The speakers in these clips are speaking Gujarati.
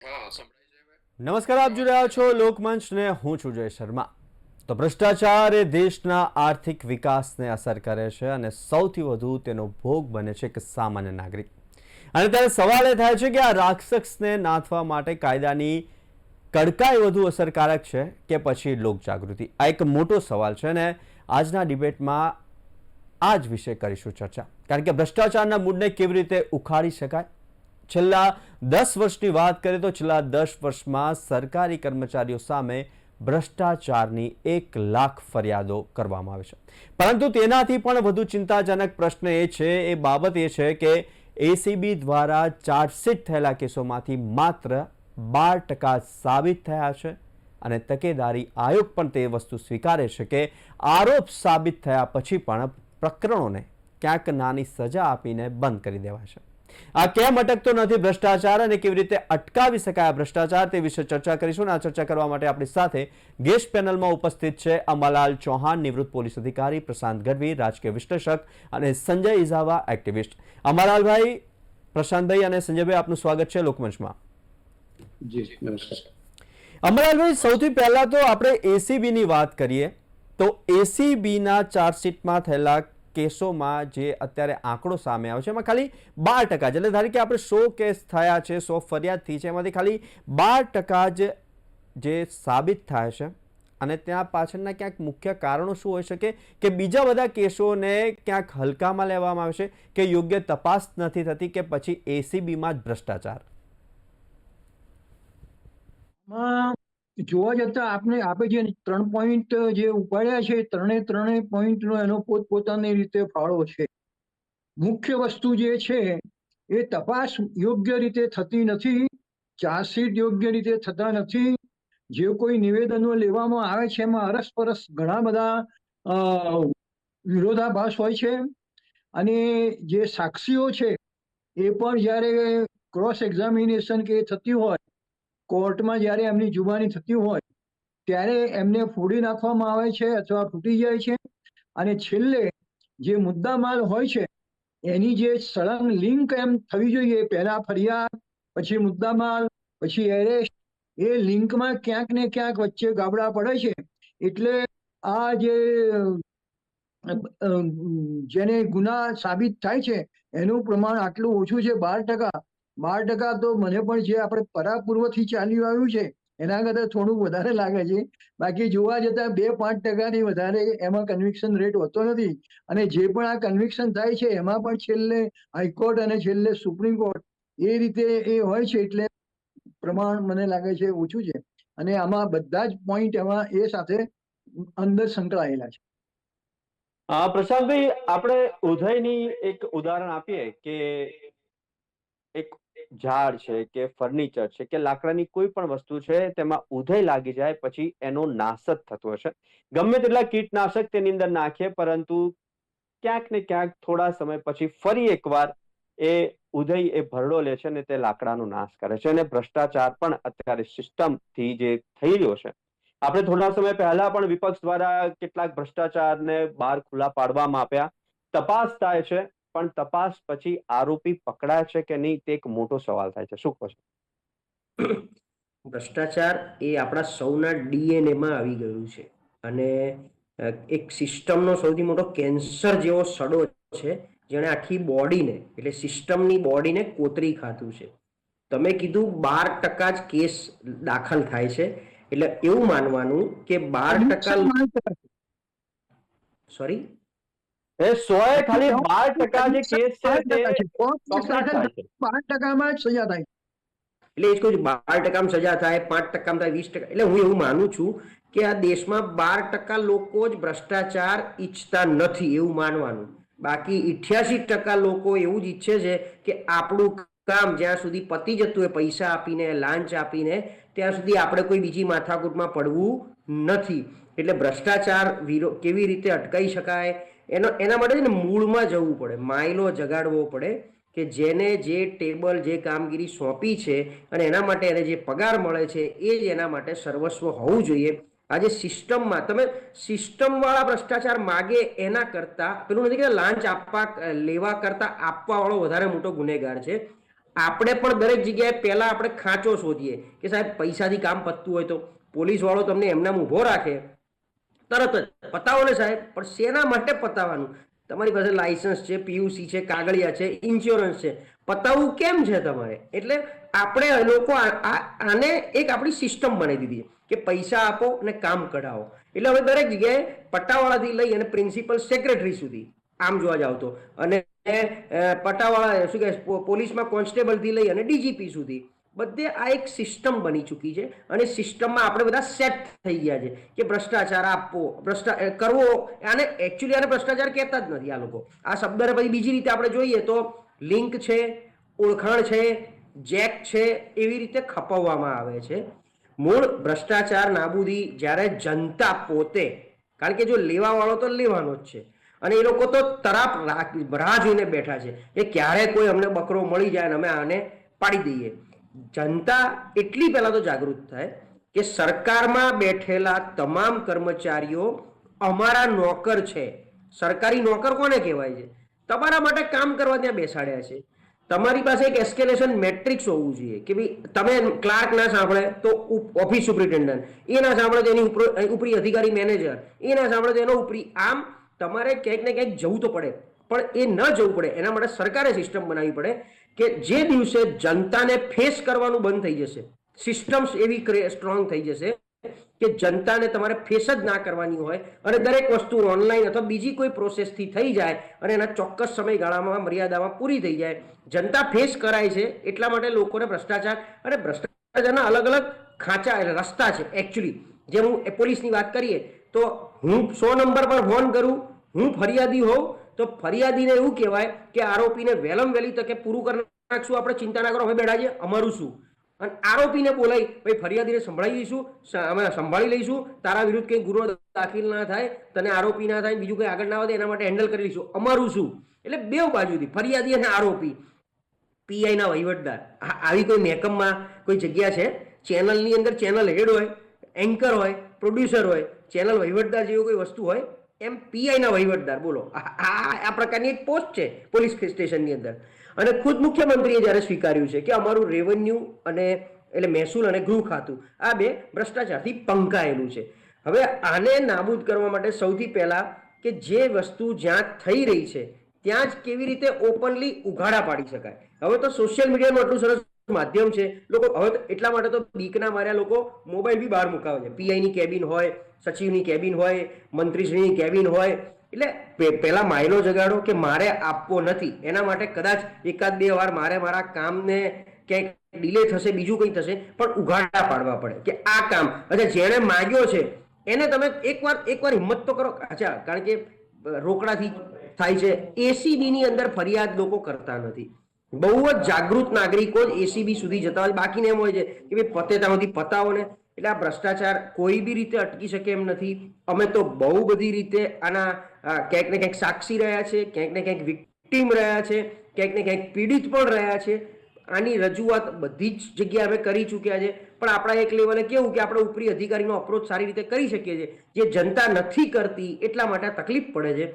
નમસ્કાર, આપ જોઈ રહ્યા છો લોકમંચ ને હું છું જય શર્મા। તો ભ્રષ્ટાચાર એ દેશના આર્થિક વિકાસને અસર કરે છે અને સૌથી વધુ તેનો ભોગ બને છે કે સામાન્ય નાગરિક। અને ત્યારે સવાલ એ થાય છે કે આ રાક્ષસને નાથવા માટે કાયદાની કડકાઈ વધુ અસરકારક છે કે પછી લોકજાગૃતિ? આ એક મોટો સવાલ છે અને આજના ડિબેટમાં આ જ વિશે કરીશું ચર્ચા। કારણ કે ભ્રષ્ટાચારના મૂળને કેવી રીતે ઉખાડી શકાય। છેલ્લા 10 વર્ષની વાત કરીએ તો છેલ્લા 10 વર્ષમાં સરકારી કર્મચારીઓ સામે ભ્રષ્ટાચારની 1 લાખ ફરિયાદો કરવામાં આવે છે। પરંતુ તેનાથી પણ વધુ ચિંતાજનક પ્રશ્ન એ બાબત છે કે એસીબી દ્વારા ચાર્જશીટ થયેલા કેસોમાંથી માત્ર 12% સાબિત થયા છે અને તકેદારી આયોગ પણ તે વસ્તુ સ્વીકારે છે કે આરોપ સાબિત થયા પછી પણ પ્રકરણોને ક્યાંક નાની સજા આપીને બંધ કરી દેવાય છે। આ કેમ અટકતો નથી ભ્રષ્ટાચાર અને કેવી રીતે અટકાવી શકાય ભ્રષ્ટાચાર તે વિશે ચર્ચા કરીશું। આ ચર્ચા કરવા માટે આપણી સાથે ગેસ્ટ પેનલમાં ઉપસ્થિત છે અંબાલાલ ચૌહાણ, નિવૃત્ત પોલીસ અધિકારી, પ્રશાંત ગઢવી, રાજકીય વિશ્લેષક અને સંજય ઇઝાવા, એક્ટિવિસ્ટ। અંબાલાલભાઈ, પ્રશાંતભાઈ અને સંજયભાઈ, આપનું સ્વાગત છે લોકમંચમાં। જી નમસ્કાર। અંબાલાલભાઈ, સૌથી પહેલા તો આપણે એસીબીની વાત કરીએ તો એસીબીના ચાર્જશીટમાં થયેલા કેસોમાં જે અત્યારે આંકડો સામે આવે છે એમાં ખાલી 12%, એટલે ધારી કે આપણે 100 કેસ થયા છે, 100 ફરિયાદ થઈ છે, એમાંથી ખાલી 12% જ જે સાબિત થાય છે। અને ત્યાં પાછળના ક્યાંક મુખ્ય કારણો શું હોઈ શકે કે બીજા બધા કેસોને ક્યાંક હલકામાં લેવામાં આવે છે કે યોગ્ય તપાસ નથી થતી કે પછી એસીબીમાં જ ભ્રષ્ટાચાર? જોવા જતા આપે જે 3 પોઈન્ટ જે ઉપાડ્યા છે, ત્રણેય પોઈન્ટનો એનો પોતપોતાની રીતે ફાળો છે। મુખ્ય વસ્તુ જે છે એ તપાસ યોગ્ય રીતે થતી નથી, ચાર્જશીટ યોગ્ય રીતે થતા નથી, જે કોઈ નિવેદનો લેવામાં આવે છે એમાં અરસપરસ ઘણા બધા વિરોધાભાસ હોય છે। અને જે સાક્ષીઓ છે એ પણ જ્યારે ક્રોસ એક્ઝામિનેશન કે થતી હોય, કોર્ટમાં જ્યારે એમની જુબાની થતી હોય ત્યારે એમને ફોડી નાખવામાં આવે છે અથવા ફૂટી જાય છે। અને છેલ્લે જે મુદ્દામાલ હોય છે એની જે સળંગ લિંક એમ થવી જોઈએ, પહેલા ફરિયાદ, પછી મુદ્દામાલ, પછી એરેસ્ટ, એ લિંકમાં ક્યાંક ને ક્યાંક વચ્ચે ગાબડા પડે છે। એટલે આ જે જેને ગુના સાબિત થાય છે એનું પ્રમાણ આટલું ઓછું છે, 12%। 12% તો મને પણ જે આપણે પરાપૂર્વથી ચાલ્યું આવ્યું છે એના કરતા થોડુંક વધારે લાગે છે। બાકી જોવા જતા 2-5%થી વધારે એમાં કન્વિક્શન રેટ હોતો નથી। અને જે પણ આ કન્વિક્શન થાય છે એમાં પણ છેલ્લે હાઈકોર્ટ અને છેલ્લે સુપ્રીમ કોર્ટ એ રીતે એ હોય છે, એટલે પ્રમાણ મને લાગે છે ઓછું છે। અને આમાં બધા જ પોઈન્ટ એમાં એ સાથે અંદર સંકળાયેલા છે। પ્રશાંતભાઈ, આપણે ઉધઈની એક ઉદાહરણ આપીએ કે એક ઝાડ છે કે ફર્નિચર છે કે લાકડાની કોઈ પણ વસ્તુ છે તેમાં ઉધઈ લાગી જાય પછી એનો નાશ જ થતો હશે। ગમે તેટલા કીટનાશક તેની અંદર નાખીએ પરંતુ ક્યાંક ને ક્યાંક થોડા સમય પછી ફરી એકવાર એ ઉધઈ એ ભરડો લે છે અને તે લાકડાનો નાશ કરે છે। અને ભ્રષ્ટાચાર પણ અત્યારે સિસ્ટમથી જે થઈ રહ્યો છે, આપણે થોડા સમય પહેલા પણ વિપક્ષ દ્વારા કેટલાક ભ્રષ્ટાચારને બહાર ખુલ્લા પાડવામાં આવ્યા, તપાસ થાય છે, પણ તપાસ પછી આરોપી પકડાય છે કે નહીં તે એક મોટો સવાલ થાય છે। શું કહો છો? ભ્રષ્ટાચાર એ આપણા સૌના ડીએનએમાં આવી ગયું છે અને એક સિસ્ટમનો સૌથી મોટો કેન્સર જેવો સડો છે, જેણે આખી બોડીને એટલે સિસ્ટમની બોડીને કોતરી ખાધું છે। તમે કીધું 12% જ કેસ દાખલ થાય છે, એટલે એવું માનવાનું કે 12%, સોરી, એ 100 ખાલી 12% જે કેસ છે તે કમ્પ્લીટ થાય છે। 5%માં જ સજા થાય। એટલે એ જ કહું છું, 12%માં સજા થાય, 5%માં થાય, 20%। એટલે હું એવું માનું છું કે આ દેશમાં 12% લોકો જ ભ્રષ્ટાચાર ઈચ્છતા નથી એવું માનવાનું। બાકી 88% લોકો એવું જ ઈચ્છે છે કે આપણું કામ જ્યાં સુધી પતી જતું હોય પૈસા આપીને, લાંચ આપીને, ત્યાં સુધી આપણે કોઈ બીજી માથાકૂટમાં પડવું નથી। એટલે ભ્રષ્ટાચાર કેવી રીતે અટકાવી શકાય એના માટે છે ને મૂળમાં જવું પડે, માયલો જગાડવો પડે કે જેને જે ટેબલ, જે કામગીરી સોંપી છે અને એના માટે એને જે પગાર મળે છે એ જ એના માટે સર્વસ્વ હોવું જોઈએ। આજે સિસ્ટમમાં તમે સિસ્ટમવાળા ભ્રષ્ટાચાર માગે એના કરતાં પેલું નથી કે લાંચ આપવા લેવા કરતાં આપવા વાળો વધારે મોટો ગુનેગાર છે। આપણે પણ દરેક જગ્યાએ પહેલા આપણે ખાંચો શોધીએ કે સાહેબ પૈસાથી કામ પતતું હોય તો પોલીસ વાળો તમને એમનામ ઊભો રાખે, તરત જ પતાવો ને સાહેબ, પણ શેના માટે પતાવવાનું? તમારી પાસે લાયસન્સ છે, પીયુસી છે, કાગળિયા છે, ઇન્સ્યોરન્સ છે, પતાવવું કેમ છે તમારે? એટલે આપણે લોકો આને એક આપણી સિસ્ટમ બનાવી દીધી કે પૈસા આપો અને કામ કઢાવો. એટલે હવે દરેક જગ્યાએ પટ્ટાવાળાથી લઈ અને પ્રિન્સિપલ સેક્રેટરી સુધી આમ જોવા જાવ તો, અને પટ્ટાવાળા શું કે પોલીસમાં કોન્સ્ટેબલથી લઈ અને ડીજીપી સુધી બધે આ એક સિસ્ટમ બની ચૂકી છે. અને સિસ્ટમમાં આપણે બધા સેટ થઈ ગયા છે કે ભ્રષ્ટાચાર આપવો, ભ્રષ્ટાચાર કરવો. આને એકચ્યુઅલી આને ભ્રષ્ટાચાર કહેતા જ નથી આ લોકો. આ શબ્દને પછી બીજી રીતે આપણે જોઈએ તો લિંક છે, ઓળખાણ છે, જેક છે, એવી રીતે ખપાવવામાં આવે છે. મૂળ ભ્રષ્ટાચાર નાબૂદી જ્યારે જનતા પોતે, કારણ કે જો લેવા વાળો તો લેવાનો જ છે, અને એ લોકો તો તરાપ રાહ જોઈને બેઠા છે કે ક્યારે કોઈ અમને બકરો મળી જાય અને અમે આને પાડી દઈએ. જનતા એટલી પહેલા તો જાગૃત થાય કે સરકારમાં બેઠેલા તમામ કર્મચારીઓ અમારા નોકર છે. સરકારી નોકર કોને કહેવાય છે? તમારા માટે કામ કરવા ત્યાં બેસાડ્યા છે. તમારી પાસે એક એસ્કેલેશન મેટ્રિક્સ હોવું જોઈએ કે ભાઈ તમે ક્લાર્ક ના સાંભળે તો ઓફિસ સુપ્રિન્ટેન્ડન્ટ, એ ના સાંભળે તો એની ઉપરી અધિકારી મેનેજર, એ ના સાંભળે તો એનો ઉપરી. આમ તમારે ક્યાંક ને ક્યાંક જવું તો પડે, પણ એ ન જવું પડે એના માટે સરકારે સિસ્ટમ બનાવવી પડે કે જે દિવસે જનતાને ફેસ કરવાનું બંધ થઈ જશે, સિસ્ટમ્સ એવી સ્ટ્રોંગ થઈ જશે કે જનતાને તમારે ફેસ જ ના કરવાની હોય અને દરેક વસ્તુ ઓનલાઈન અથવા બીજી કોઈ પ્રોસેસથી થઈ જાય અને એના ચોક્કસ સમયગાળામાં મર્યાદામાં પૂરી થઈ જાય. જનતા ફેસ કરાય છે એટલા માટે લોકોને ભ્રષ્ટાચાર અને ભ્રષ્ટાચારના અલગ અલગ ખાંચા એટલે રસ્તા છે. એકચ્યુઅલી જેમ હું પોલીસની વાત કરીએ તો હું 100 નંબર પર ફોન કરું, હું ફરિયાદી હોઉં તો ફરિયાદીને એવું કહેવાય કે આરોપીને વહેલમ વહેલી તકે પૂરું કરી નાખશું, આપણે ચિંતા ના કરો, અમે બેઠા છીએ, અમારું શું. અને આરોપીને બોલાવી ભાઈ ફરિયાદીને સંભળાવી દઈશું, અમે સંભાળી લઈશું, તારા વિરુદ્ધ કંઈ ગુનો દાખલ ના થાય, તને આરોપી ના થાય, બીજું કંઈ આગળ ના વધે એના માટે હેન્ડલ કરી લઈશું, અમારું શું. એટલે બે બાજુથી ફરિયાદી અને આરોપી, પીઆઈના વહીવટદાર. આવી કોઈ મેકમમાં કોઈ જગ્યા છે? ચેનલની અંદર ચેનલ હેડ હોય, એન્કર હોય, પ્રોડ્યુસર હોય, ચેનલ વહીવટદાર જેવી કોઈ વસ્તુ હોય? એમ પીઆઈના વહીવટદાર. બોલો, આ પ્રકારની એક પોસ્ટ છે પોલીસ સ્ટેશનની અંદર. અને ખુદ મુખ્યમંત્રીએ જ્યારે સ્વીકાર્યું છે કે અમારું રેવન્યુ અને એટલે મહેસૂલ અને ગૃહ ખાતું આ બે ભ્રષ્ટાચારથી પંકાયેલું છે. હવે આને નાબૂદ કરવા માટે સૌથી પહેલા કે જે વસ્તુ જ્યાં થઈ રહી છે ત્યાં જ કેવી રીતે ઓપનલી ઉઘાડા પાડી શકાય. હવે તો સોશિયલ મીડિયાનું આટલું સરસ માધ્યમ છે, લોકો હવે એટલા માટે તો બીકના માર્યા લોકો મોબાઈલ બી બહાર મુકાવે છે. પીઆઈની કેબિન હોય, સચિવની કેબિન હોય, મંત્રીશ્રીની કેબિન હોય. એટલે પહેલા માયલો જગાડો કે મારે આપવો નથી, એના માટે કદાચ એકાદ બે વાર મારે મારા કામને ક્યાંક ડિલે થશે, બીજું કંઈ થશે, પણ ઉઘાડા પાડવા પડે કે આ કામ અચ્છા જેણે માગ્યો છે એને તમે એકવાર હિંમત તો કરો. અચ્છા, કારણ કે રોકડાથી થાય છે. એસીબીની અંદર ફરિયાદ લોકો કરતા નથી. બહુ જ જાગૃત નાગરિકો જ એસીબી સુધી જતા હોય, બાકીને એમ હોય છે કે ભાઈ પતે ત્યાં સુધી પતાવો ને. એટલે આ ભ્રષ્ટાચાર કોઈ બી રીતે અટકી શકે એમ નથી. અમે તો બહુ બધી રીતે આના ક્યાંક ને ક્યાંક સાક્ષી રહ્યા છે, ક્યાંક ને ક્યાંક વિક્ટીમ રહ્યા છે, ક્યાંક ને ક્યાંક પીડિત પણ રહ્યા છે. આની રજૂઆત બધી જ જગ્યાએ અમે કરી ચૂક્યા છે, પણ આપણા એક લેવલે કેવું કે આપણે ઉપરી અધિકારીનો અપ્રોચ સારી રીતે કરી શકીએ છીએ, જે જનતા નથી કરતી એટલા માટે તકલીફ પડે છે.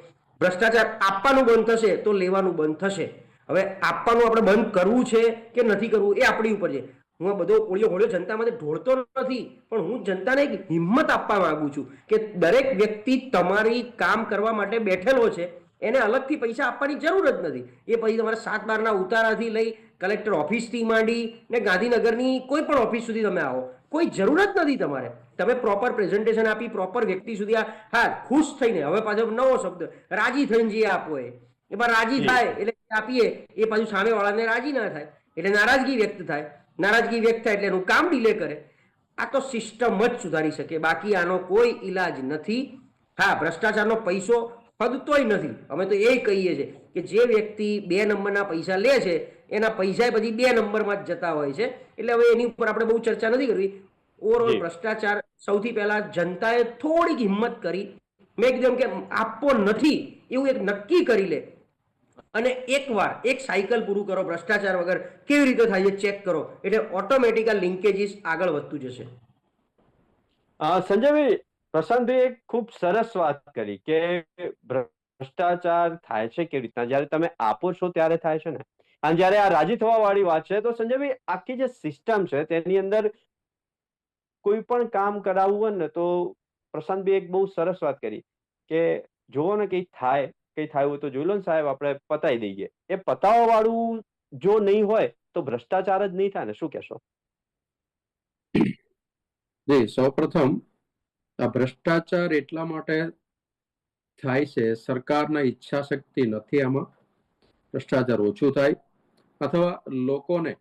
ભ્રષ્ટાચાર આપવાનું બંધ થશે તો લેવાનું બંધ થશે. હવે આપવાનું આપણે બંધ કરવું છે કે નથી કરવું એ આપણી ઉપર છે. હું આ બધો ઓળિયો જનતામાંથી ઢોળતો નથી, પણ હું જનતાને એક હિંમત આપવા માંગુ છું કે દરેક વ્યક્તિ તમારી કામ કરવા માટે બેઠેલો છે, એને અલગથી પૈસા આપવાની જરૂર જ નથી. એ પછી તમારે 7/12 ઉતારાથી લઈ કલેક્ટર ઓફિસથી માંડી ને ગાંધીનગરની કોઈ પણ ઓફિસ સુધી તમે આવો, કોઈ જરૂર જ નથી તમારે. તમે પ્રોપર પ્રેઝન્ટેશન આપી પ્રોપર વ્યક્તિ સુધી હા ખુશ થઈને, હવે પાછો નવો શબ્દ રાજી થઈને જે આપો એમાં રાજી થાય એટલે આપીએ એ પાછું સામેવાળાને રાજી ના થાય એટલે નારાજગી વ્યક્ત થાય, નારાજગી વ્યક્ત થાય એટલે એનું કામ ડિલે કરે. આ તો સિસ્ટમ જ સુધારી શકે, બાકી આનો કોઈ ઈલાજ નથી. હા, ભ્રષ્ટાચારનો પૈસો હદતોય નથી. અમે તો એ કહીએ છીએ કે જે વ્યક્તિ 2 નંબરના પૈસા લે છે એના પૈસા પછી 2 નંબરમાં જ જતા હોય છે. એટલે હવે એની ઉપર આપણે બહુ ચર્ચા નથી કરવી. ઓવરઓલ ભ્રષ્ટાચાર સૌથી પહેલા જનતાએ થોડીક હિંમત કરી, મેં કીધું કે આપવો નથી એવું એક નક્કી કરી લે અને એકવાર એક સાયકલ પૂરું કરો ભ્રષ્ટાચાર વગર કેવી રીતે થાય છે ચેક કરો, એટલે ઓટોમેટિક આ લિંકેજીસ આગળ વધતું જશે. સંજયભાઈ, પ્રશાંતભાઈ એક ખૂબ સરસ વાત કરી કે ભ્રષ્ટાચાર થાય છે કેવી રીતના, જ્યારે તમે આપો છો ત્યારે થાય છે ને. અને જ્યારે આ રાજી થવા વાળી વાત છે, તો સંજયભાઈ આખી જે સિસ્ટમ છે તેની અંદર કોઈ પણ કામ કરાવવું હોય ને, તો પ્રશાંતભાઈ એક બહુ સરસ વાત કરી કે જોવો ને કઈ થાય હોય તો જોઈ લો ને સાહેબ, આપણે પતાવી દઈએ. એ પતાવવા વાળું જો નહીં હોય તો ભ્રષ્ટાચાર જ નહીં થાય ને, શું કહેશો? જી, સૌપ્રથમ આ ભ્રષ્ટાચાર એટલા માટે થાય છે, સરકારના ઈચ્છા શક્તિ નથી આમાં ભ્રષ્ટાચાર ઓછું થાય, અથવા લોકોને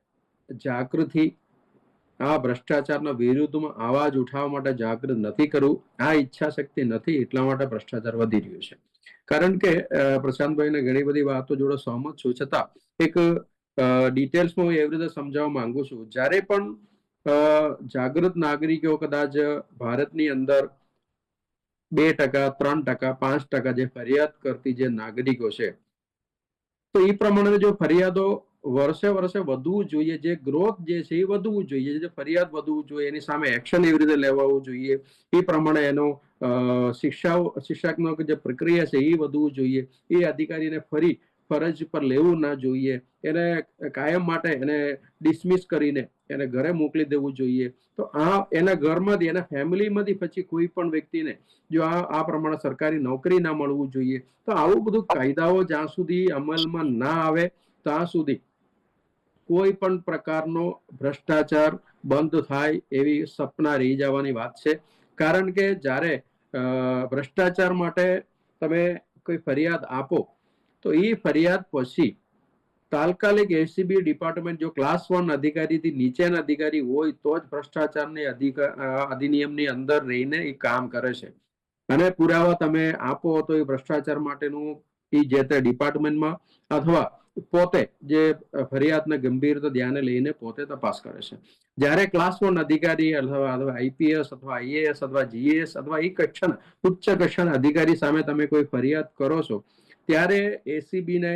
જાગૃતિ આ ભ્રષ્ટાચારના વિરુદ્ધમાં અવાજ ઉઠાવવા માટે જાગૃત નથી કરવું, આ ઈચ્છા શક્તિ નથી, એટલા માટે ભ્રષ્ટાચાર વધી રહ્યો છે. કારણ કે પ્રશાંતભાઈને ઘણી બધી વાતો જોડે સહમત છું, છતાં એક ડિટેલ્સમાં હું એવી રીતે સમજાવવા માંગુ છું. જ્યારે પણ જાગૃત નાગરિકો કદાચ ભારતની અંદર 2%, 3%, 5% જે ફરિયાદ કરતી જે નાગરિકો છે, તો એ પ્રમાણે જો ફરિયાદો વર્ષે વધવું જોઈએ, જે ગ્રોથ જે છે એ વધવું જોઈએ, જે ફરિયાદ વધવું જોઈએ, એની સામે એક્શન એવી રીતે લેવાવું જોઈએ, એ પ્રમાણે એનો શિક્ષાત્મક જે પ્રક્રિયા છે એ વધવું જોઈએ, એ અધિકારીને ફરી ફરજ પર લેવું ના જોઈએ, એને કાયમ માટે એને ડિસમિસ કરીને એને ઘરે મોકલી દેવું જોઈએ. તો આ એના ઘરમાંથી, એના ફેમિલીમાંથી પછી કોઈ પણ વ્યક્તિને જો આ પ્રમાણે સરકારી નોકરી ના મળવું જોઈએ. તો આવું બધું કાયદાઓ જ્યાં સુધી અમલમાં ના આવે ત્યાં સુધી કોઈ પણ પ્રકારનો ભ્રષ્ટાચાર બંધ થાય એવી સપના રહી જવાની વાત છે. કારણ કે જ્યારે ભ્રષ્ટાચાર માટે તમે કોઈ ફરિયાદ આપો તો એ ફરિયાદ પછી તાત્કાલિક એસીબી ડિપાર્ટમેન્ટ જો ક્લાસ 1 અધિકારીથી નીચેના અધિકારી હોય તો જ ભ્રષ્ટાચારની અધિનિયમની અંદર રહીને એ કામ કરે છે. અને પુરાવા તમે આપો તો એ ભ્રષ્ટાચાર માટેનું એ જે તે ડિપાર્ટમેન્ટમાં અથવા પોતે જે ફરિયાદને ગંભીરતા ધ્યાને લઈને પોતે તપાસ કરે છે. જ્યારે ક્લાસ 1 અધિકારી અથવા આઈપીએસ અથવા આઈએએસ અથવા જીએસ અથવા એ કક્ષાના ઉચ્ચ કક્ષાના અધિકારી સામે તમે કોઈ ફરિયાદ કરો છો, ત્યારે એસીબીને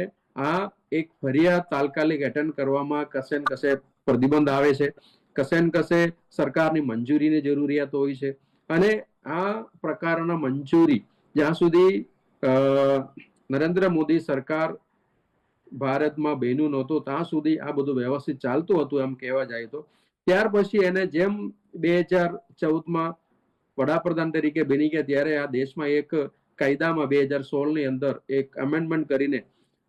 આ એક ફરિયાદ તાત્કાલિક એટેન્ડ કરવામાં કશે ને કશે પ્રતિબંધ આવે છે, કશે ને કશે સરકારની મંજૂરીની જરૂરિયાત હોય છે. અને આ પ્રકારના મંજૂરી જ્યાં સુધી નરેન્દ્ર મોદી સરકાર ભારતમાં બન્યું નહોતું ત્યાં સુધી આ બધું વ્યવસ્થિત ચાલતું હતું એમ કહેવા જાય તો. ત્યાર પછી એને જેમ 2014માં વડાપ્રધાન તરીકે બની ગયા ત્યારે આ દેશમાં એક કાયદામાં 2016ની અંદર એક અમેન્ડમેન્ટ કરીને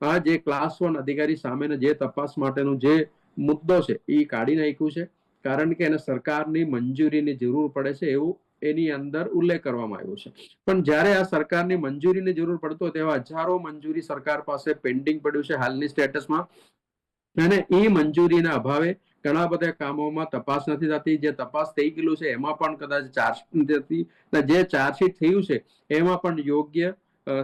આ જે ક્લાસ 1 અધિકારી સામેનો જે તપાસ માટેનો જે મુદ્દો છે એ કાઢી નાખ્યું છે. કારણ કે એને સરકારની મંજૂરીની જરૂર પડે છે એવું એની અંદર ઉલ્લેખ કરવામાં આવ્યો છે. પણ જ્યારે આ સરકારની મંજૂરીની જરૂર પડતો તેવા હજારો મંજૂરી સરકાર પાસે પેન્ડિંગ પડ્યું છે હાલની સ્ટેટસમાં, અને એ મંજૂરીના અભાવે ઘણા બધા કામોમાં તપાસ નથી થતી. જે તપાસ થઈ ગયેલું છે એમાં પણ કદાચ ચાર્જશીટ નથી થતી, જે ચાર્જશીટ થયું છે એમાં પણ યોગ્ય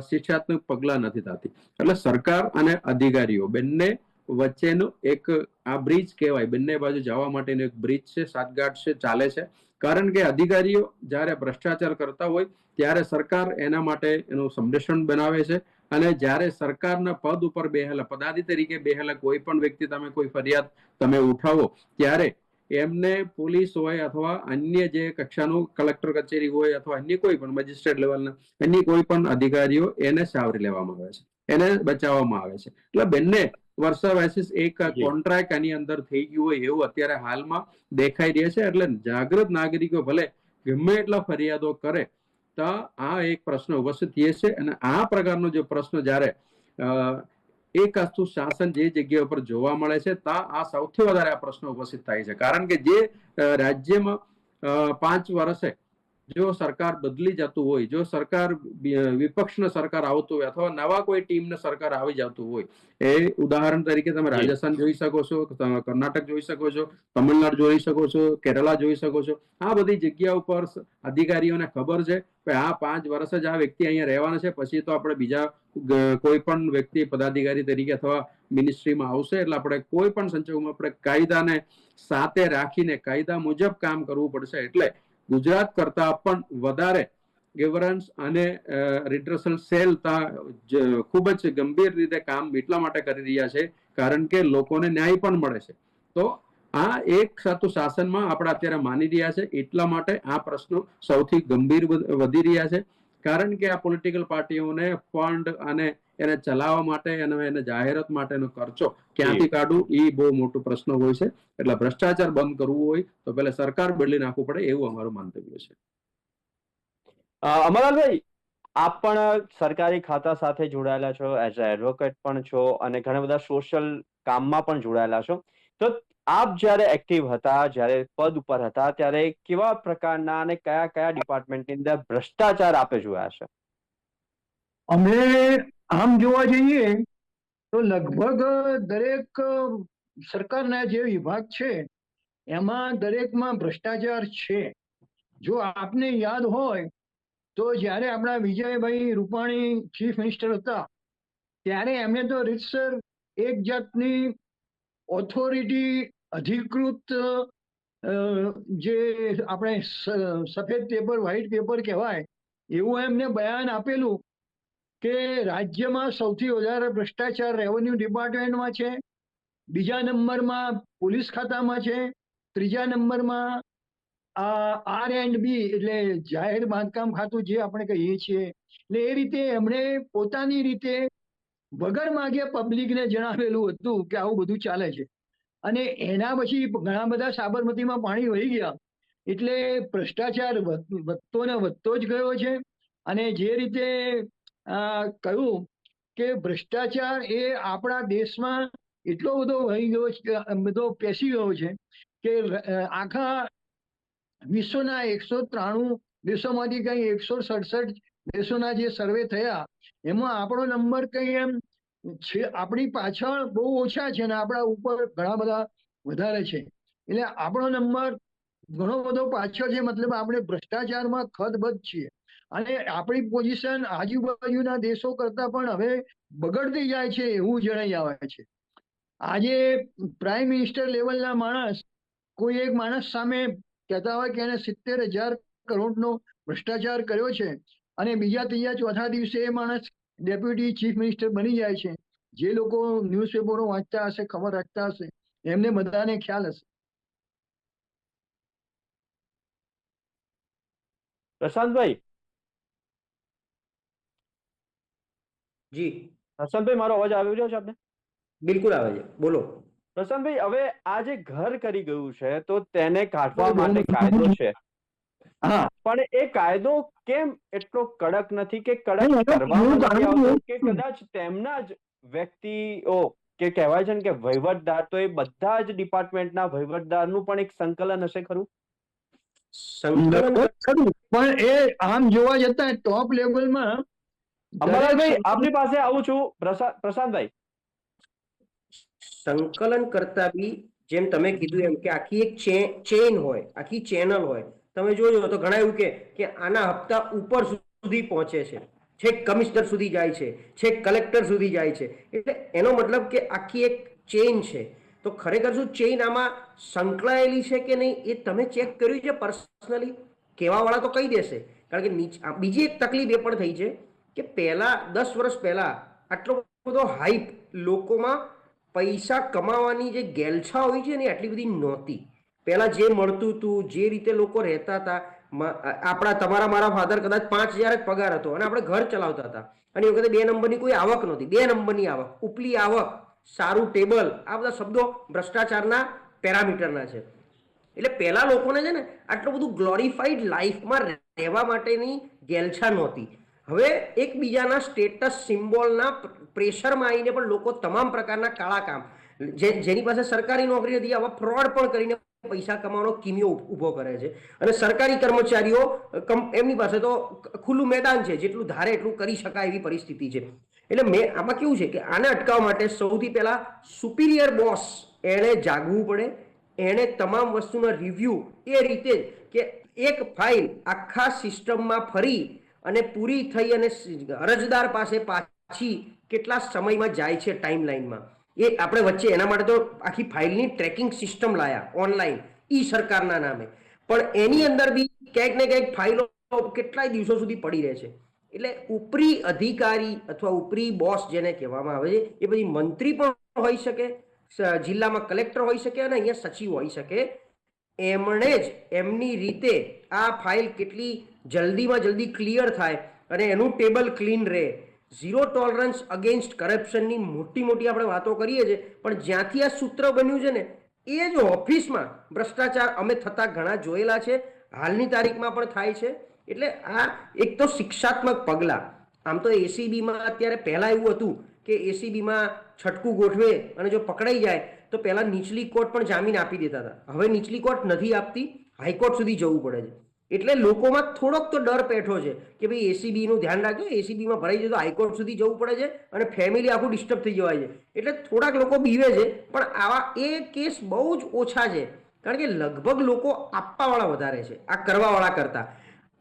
શિક્ષાત્મક પગલા નથી થતી. એટલે સરકાર અને અધિકારીઓ બંને વચ્ચેનું એક આ બ્રિજ કહેવાય, બંને બાજુ જવા માટેનું એક બ્રિજ છે, સાતગાંઠ છે, ચાલે છે. કારણ કે અધિકારીઓ જ્યારે ભ્રષ્ટાચાર કરતા હોય ત્યારે સરકાર એના માટે એનું સંરક્ષણ બનાવે છે. અને જ્યારે સરકારના પદ ઉપર બેહેલા પદાધિકારી તરીકે બેહેલા કોઈ પણ વ્યક્તિ તમે કોઈ ફરિયાદ તમે ઉઠાવો ત્યારે એમને પોલીસ હોય અથવા અન્ય જે કક્ષાનું કલેક્ટર કચેરી હોય અથવા અન્ય કોઈ પણ મેજિસ્ટ્રેટ લેવલના અન્ય કોઈ પણ અધિકારીઓ એને સાવરી લેવામાં આવે છે, એને બચાવવામાં આવે છે. એટલે બંને વર્ષ એક કોન્ટ્રાક્ટ આની અંદર થઈ ગયું હોય એવું અત્યારે હાલમાં દેખાઈ રહ્યા છે. એટલે જાગૃત નાગરિકો ભલે ગમે એટલા ફરિયાદો કરે તો આ એક પ્રશ્ન ઉપસ્થિત થયે છે. અને આ પ્રકારનો જો પ્રશ્ન જ્યારે એક આખું શાસન જે જગ્યા ઉપર જોવા મળે છે ત્યાં આ સૌથી વધારે આ પ્રશ્ન ઉપસ્થિત થાય છે. કારણ કે જે રાજ્યમાં 5 વર્ષે જો સરકાર બદલી જતું હોય, જો સરકાર વિપક્ષનો સરકાર આવતું હોય અથવા નવા કોઈ ટીમને સરકાર આવી જતું હોય, એ ઉદાહરણ તરીકે તમે રાજસ્થાન જોઈ શકો છો, કર્ણાટક જોઈ શકો છો, તમિલનાડુ જોઈ શકો છો, કેરલા જોઈ શકો છો. આ બધી જગ્યા ઉપર અધિકારીઓને ખબર છે કે આ 5 વર્ષ જ આ વ્યક્તિ અહીંયા રહેવાના છે, પછી તો આપણે બીજા કોઈ પણ વ્યક્તિ પદાધિકારી તરીકે અથવા મિનિસ્ટ્રીમાં આવશે એટલે આપણે કોઈ પણ સંજોગોમાં આપણે કાયદાને સાથે રાખીને કાયદા મુજબ કામ કરવું પડશે. એટલે ગુજરાત કરતા પણ વધારે ગવર્નન્સ અને રિડ્રેસલ સેલ ખૂબ જ ગંભીર રીતે કામ એટલા માટે કરી રહ્યા છે કારણ કે લોકોને ન્યાય પણ મળે છે. તો આ એક સાચું શાસનમાં આપણે અત્યારે માની રહ્યા છે, એટલા માટે આ પ્રશ્નો સૌથી ગંભીર વધી રહ્યા છે. કારણ કે આ પોલિટિકલ પાર્ટીઓને ફંડ અને એને ચલાવવા માટે એને જાહેરાત માટેનો ખર્ચો ક્યાંથી કાઢવું એ બહુ મોટો પ્રશ્ન હોય છે. એટલે ભ્રષ્ટાચાર બંધ કરવું હોય તો પહેલા સરકાર બદલી નાખવું પડે એવું અમારું મંતવ્ય છે. અમરલાલભાઈ, આપ પણ સરકારી ખાતા સાથે જોડાયેલા છો, એઝ અ એડવોકેટ પણ છો અને ઘણા બધા સોશિયલ કામમાં પણ જોડાયેલા છો. તો આપ જ્યારે એક્ટિવ હતા, જ્યારે પદ ઉપર હતા, ત્યારે કેવા પ્રકારના અને કયા કયા ડિપાર્ટમેન્ટની અંદર ભ્રષ્ટાચાર આપે જોયા છે? અમે આમ જોવા જઈએ તો લગભગ દરેક સરકારના જે વિભાગ છે એમાં દરેકમાં ભ્રષ્ટાચાર છે. જો આપને યાદ હોય તો જ્યારે આપણા વિજયભાઈ રૂપાણી ચીફ મિનિસ્ટર હતા ત્યારે એમને તો રીતસર એક જાતની ઓથોરિટી અધિકૃત જે આપણે સફેદ પેપર વ્હાઇટ પેપર કહેવાય એવું એમને બયાન આપેલું કે રાજ્યમાં સૌથી વધારે ભ્રષ્ટાચાર રેવન્યુ ડિપાર્ટમેન્ટમાં છે, બીજા નંબરમાં પોલીસ ખાતામાં છે, ત્રીજા નંબરમાં R&B એટલે જાહેર બાંધકામ ખાતું જે આપણે કહીએ છીએ. એટલે એ રીતે એમણે પોતાની રીતે વગર માગે પબ્લિકને જણાવેલું હતું કે આવું બધું ચાલે છે. અને એના પછી ઘણા બધા સાબરમતીમાં પાણી વહી ગયા એટલે ભ્રષ્ટાચાર વધતો ને વધતો જ ગયો છે. અને જે રીતે કહ્યું કે ભ્રષ્ટાચાર એ આપણા દેશમાં એટલો બધો વહી ગયો છે, બધો પેસી ગયો છે કે આખા વિશ્વના 193 દેશોમાંથી કંઈ 167 દેશોના જે સર્વે થયા એમાં આપણો નંબર કંઈ એમ છે, આપણી પાછળ બહુ ઓછા છે ને આપણા ઉપર ઘણા બધા વધારે છે. એટલે આપણો નંબર ઘણો બધો પાછળ છે, મતલબ આપણે ભ્રષ્ટાચારમાં ખતબદ છીએ. અને આપણી પોઝિશન આજુબાજુના દેશો કરતા પણ હવે બગડતી જાય છે એવું જણાઈ આવે છે. આજે પ્રાઇમ મિનિસ્ટર લેવલના માણસ કોઈ એક માણસ સામે કહેતા હોય કે એને 70,000 કરોડનો ભ્રષ્ટાચાર કર્યો છે અને બીજા ત્રીજા ચોથા દિવસે એ માણસ ડેપ્યુટી ચીફ મિનિસ્ટર બની જાય છે. જે લોકો ન્યૂઝપેપરો વાંચતા હશે, ખબર રાખતા હશે, એમને બધાને ખ્યાલ હશે. પ્રશાંતભાઈ, જી પ્રશાંતભાઈ, મારો અવાજ આવી રહ્યો છે આપને? બિલકુલ આવે છે, બોલો. પ્રશાંતભાઈ, હવે આ જે ઘર કરી ગયું છે તો તેને કાઢવા માટે કાયદો છે, પણ એ કાયદો કેમ એટલો કડક નથી કે કડક કરવામાં નથી આવતો? કે કદાચ તેમના જ વ્યક્તિઓ કે કહેવાય છે ને કે વહીવટદાર, તો એ બધા જ ડિપાર્ટમેન્ટના વહીવટદારનું પણ એક સંકલન હશે ખરું? સંકલન પણ એ આમ જોવા જતા ટોપ લેવલમાં અમરલાલભાઈ, આપની પાસે આવું છું. પ્રશાંતભાઈ, સંકલન કરતા બી જેમ તમે કીધું એમ કે આખી એક ચેન હોય, આખી ચેનલ હોય. તમે જોજો તો ઘણા એવું કે આના હપ્તા ઉપર સુધી પહોંચે છે, છેક કમિશનર સુધી જાય છે, છેક કલેક્ટર સુધી જાય છે. એટલે એનો મતલબ કે આખી એક ચેન છે. તો ખરેખર શું ચેન આમાં સંકળાયેલી છે કે નહીં એ તમે ચેક કર્યું છે પર્સનલી? કહેવાવાળા તો કહી દેશે, કારણ કે બીજી એક તકલીફ એ પણ થઈ છે કે પહેલા 10 વર્ષ પહેલા આટલો બધો હાઈપ લોકોમાં પૈસા કમાવાની જે ગેલછા હોય છે ને એટલી બધી નહોતી. પહેલા જે મળતું હતું, જે રીતે લોકો રહેતા હતા, તમારા મારા ફાધર કદાચ 5,000 જ પગાર હતો અને આપણે ઘર ચલાવતા હતા. અને એ વખતે 2 નંબરની કોઈ આવક નહોતી. 2 નંબરની આવક, ઉપલી આવક, સારું ટેબલ, આ બધા શબ્દો ભ્રષ્ટાચારના પેરામીટરના છે. એટલે પહેલા લોકોને છે ને આટલું બધું ગ્લોરીફાઈડ લાઈફમાં રહેવા માટેની ગેલછા નહોતી. હવે એકબીજાના સ્ટેટસ સિમ્બોલના પ્રેશરમાં આવીને પણ લોકો તમામ પ્રકારના કાળા કામ, જેની પાસે સરકારી નોકરી હતી, આવા ફ્રોડ પણ કરીને પૈસા કમાવાનો કિમિયો ઊભો કરે છે. અને સરકારી કર્મચારીઓ એમની પાસે તો ખુલ્લું મેદાન છે, જેટલું ધારે એટલું કરી શકાય એવી પરિસ્થિતિ છે. એટલે આમાં કેવું છે કે આને અટકાવવા માટે સૌથી પહેલા સુપિરિયર બોસ એણે જાગવું પડે. એણે તમામ વસ્તુનો રિવ્યુ એ રીતે કે એક ફાઇલ આખા સિસ્ટમમાં ફરી અને પૂરી થઈ અને અરજદાર પાસે પાછી કેટલા સમયમાં જાય છે ટાઈમલાઈનમાં, એ આપણે વચ્ચે એના માટે તો આખી ફાઇલની ટ્રેકિંગ સિસ્ટમ લાયા ઓનલાઈન ઈ સરકારના નામે. પણ એની અંદર બી ક્યાંક ને ક્યાંક ફાઇલો કેટલાય દિવસો સુધી પડી રહે છે. એટલે ઉપરી અધિકારી અથવા ઉપરી બોસ જેને કહેવામાં આવે છે એ બધી મંત્રી પણ હોઈ શકે, જિલ્લામાં કલેક્ટર હોઈ શકે અને અહીંયા સચિવ હોઈ શકે. એમણે જ એમની રીતે આ ફાઇલ કેટલી જલ્દીમાં જલ્દી ક્લિયર થાય અને એનું ટેબલ ક્લીન રહે ઝીરો ટોલરન્સ અગેન્સ્ટ કરપ્શનની મોટી મોટી આપણે વાતો કરીએ છીએ, પણ જ્યાંથી આ સૂત્ર બન્યું છે ને એ જ ઓફિસમાં ભ્રષ્ટાચાર અમે થતા ઘણા જોયેલા છે, હાલની તારીખમાં પણ થાય છે. એટલે આ એક તો શિક્ષાત્મક પગલાં. આમ તો એસીબીમાં અત્યારે પહેલાં એવું હતું કે એસીબીમાં છટકું ગોઠવે અને જો પકડાઈ જાય તો પહેલાં નીચલી કોર્ટ પણ જામીન આપી દેતા હતા. હવે નીચલી કોર્ટ નથી આપતી, હાઈકોર્ટ સુધી જવું પડે છે. એટલે લોકોમાં થોડોક તો ડર પેઠો છે કે ભાઈ એસીબીનું ધ્યાન રાખજો, એસીબીમાં ભરાઈ જાય તો હાઈકોર્ટ સુધી જવું પડે છે અને ફેમિલી આખું ડિસ્ટર્બ થઈ જવાય છે. એટલે થોડાક લોકો બીવે છે, પણ આવા એ કેસ બહુ જ ઓછા છે, કારણ કે લગભગ લોકો આપવાવાળા વધારે છે આ કરવાવાળા કરતા.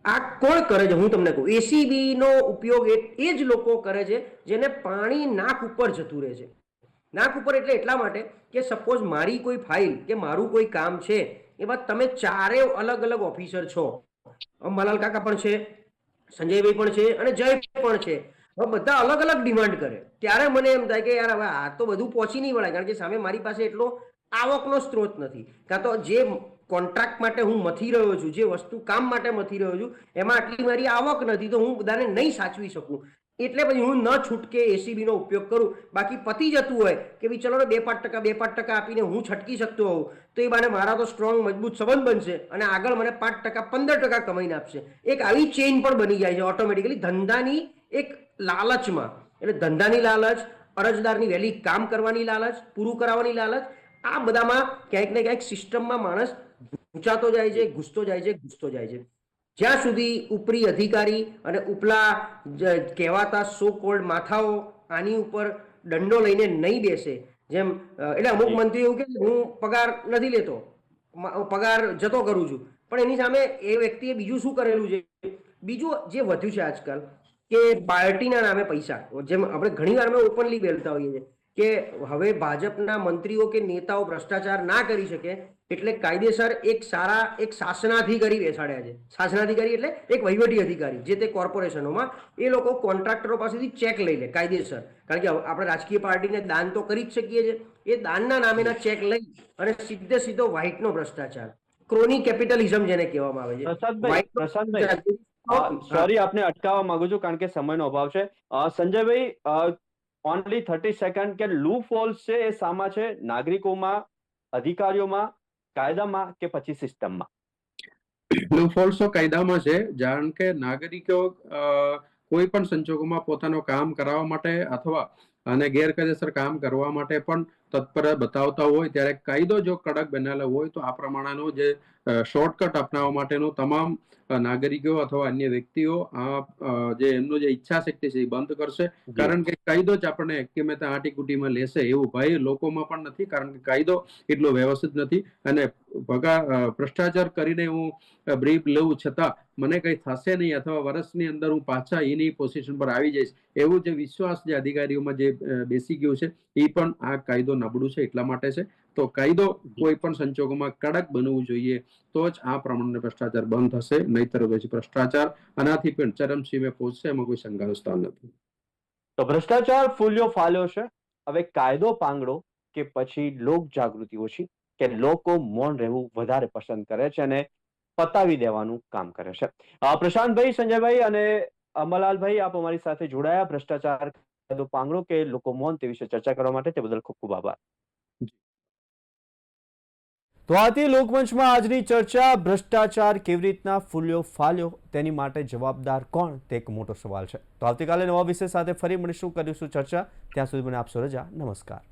આ કોણ કરે છે હું તમને કહું, એસીબીનો ઉપયોગ એ જ લોકો કરે છે જેને પાણી નાક ઉપર જતું રહે છે. નાક ઉપર એટલે એટલા માટે કે સપોઝ મારી કોઈ ફાઇલ કે મારું કોઈ કામ છે, એમાં તમે ચારે અલગ અલગ ઓફિસર છો, અંબાલાલ કાકા પણ છે, સંજયભાઈ પણ છે અને જય પણ છે. હવે બધા અલગ અલગ ડિમાન્ડ કરે ત્યારે મને એમ થાય કે યાર હવે આ તો બધું પહોંચી નહીં વળાય, કારણ કે સામે મારી પાસે એટલો આવકનો સ્ત્રોત નથી, કાં તો જે કોન્ટ્રાક્ટ માટે હું મથી રહ્યો છું, જે વસ્તુ કામ માટે મથી રહ્યો છું એમાં આટલી મારી આવક નથી, તો હું બધાને નહીં સાચવી શકું. એટલે પછી હું ન છૂટકે એસીબીનો ઉપયોગ કરું. બાકી પતી જતું હોય કે ભાઈ ચલો 2-5% આપીને હું છટકી શકતો હોઉં તો એ બાને મારા તો સ્ટ્રોંગ મજબૂત સંબંધ બનશે અને આગળ મને 5% 15% કમાઈને આપશે. એક આવી ચેઇન પણ બની જાય છે ઓટોમેટિકલી ધંધાની એક લાલચમાં. એટલે ધંધાની લાલચ, અરજદારની વહેલી કામ કરવાની લાલચ, પૂરું કરાવવાની લાલચ, આ બધામાં ક્યાંક ને ક્યાંક સિસ્ટમમાં માણસ ઘૂંચાતો જાય છે, ઘૂસતો જાય છે. જ્યાં સુધી ઉપરી અધિકારી અને ઉપલા કહેવાતા સો કોલ્ડ માથાઓ આની ઉપર દંડો લઈને નહીં બેસે, જેમ એટલે અમુક મંત્રી એવું કે હું પગાર નથી લેતો, પગાર જતો કરું છું, પણ એની સામે એ વ્યક્તિએ બીજું શું કરેલું છે? બીજું જે વધ્યું છે આજકાલ કે પાર્ટીના નામે પૈસા, જેમ આપણે ઘણી વાર અમે ઓપનલી બોલતા હોઈએ છીએ કે હવે ભાજપના મંત્રીઓ કે નેતાઓ ભ્રષ્ટાચાર ના કરી શકે એટલે કાયદેસર એક શાસનાધિકારી બેસાડ્યા છે. શાસનાધિકારી એટલે એક વહીવટી અધિકારી જે તે કોર્પોરેશનોમાં, એ લોકો કોન્ટ્રાક્ટરો પાસેથી ચેક લઈ લે કાયદેસર, કારણ કે આપણે રાજકીય પાર્ટીને દાન તો કરી જ શકીએ છીએ. એ દાનના નામેના ચેક લઈ અને સીધો વ્હાઇટનો ભ્રષ્ટાચાર, ક્રોની કેપિટલિઝમ જેને કહેવામાં આવે છે. પ્રશાંતભાઈ, સોરી આપને અટકાવવા માંગુ છું કારણ કે સમયનો અભાવ છે. સંજયભાઈ, ઓનલી 30 સેકન્ડ, કે લૂપ હોલ્સ છે એ સામા છે? નાગરિકોમાં, અધિકારીઓમાં, કાયદામાં કે પછી સિસ્ટમમાં? લૂપ હોલ્સ તો કાયદામાં છે, કારણ કે નાગરિકો કોઈ પણ સંજોગોમાં પોતાનું કામ કરાવવા માટે અથવા અને ગેરકાયદેસર કામ કરવા માટે પણ તત્પર બતાવતા હોય ત્યારે કાયદો જો કડક બનેલો હોય તો આ પ્રમાણેનો જે શોર્ટકટ અપનાવવા માટેનું તમામ નાગરિકો અથવા અન્ય વ્યક્તિઓ જે એમનું જે ઈચ્છા શક્તિ છે એ બંધ કરશે, કારણ કે કાયદો જ આપણને કેમે ત્યાં આટીકુટીમાં લેશે એવું ભય લોકોમાં પણ નથી, કારણ કે કાયદો એટલો વ્યવસ્થિત નથી. અને ભ્રષ્ટાચાર કરીને હું બ્રીફ લેવું છતાં મને કઈ થશે નહીં અથવા વર્ષની અંદર હું પાછા એની પોઝિશન પર આવી જઈશ એવું જે વિશ્વાસ જે અધિકારીઓમાં જે બેસી ગયું છે એ પણ આ કાયદો નબળું છે એટલા માટે છે. તો કાયદો કોઈ પણ સંજોગોમાં કડક બનવું જોઈએ તો જ આ પ્રમાણે ભ્રષ્ટાચાર બંધ થશે, નહીતર પછી ભ્રષ્ટાચાર આનાથી પણ ચરમસીમે પહોંચશે, એમાં કોઈ શંકાનું સ્થાન નથી. તો ભ્રષ્ટાચાર ફૂલ્યો ફાલ્યો છે, હવે કાયદો પાંગડો કે પછી લોક જાગૃતિ ઓછી કે લોકો મૌન રહેવું વધારે પસંદ કરે છે અને પતાવી દેવાનું કામ કરે છે? પ્રશાંતભાઈ, સંજયભાઈ અને અંબાલાલભાઈ, આપ અમારી સાથે જોડાયા ભ્રષ્ટાચાર કાયદો પાંગડો કે લોકો મૌન તે વિશે ચર્ચા કરવા માટે, તે બદલ ખૂબ ખૂબ આભાર. તો આથી લોકમંચમાં આજની ચર્ચા, ભ્રષ્ટાચાર કેવી રીતના ફૂલ્યો ફાલ્યો, તેની માટે જવાબદાર કોણ, તે એક મોટો સવાલ છે. તો આવતીકાલે નવા વિષય સાથે ફરી મળીશું, કરીશું ચર્ચા. ત્યાં સુધી મને આપશો રજા. નમસ્કાર.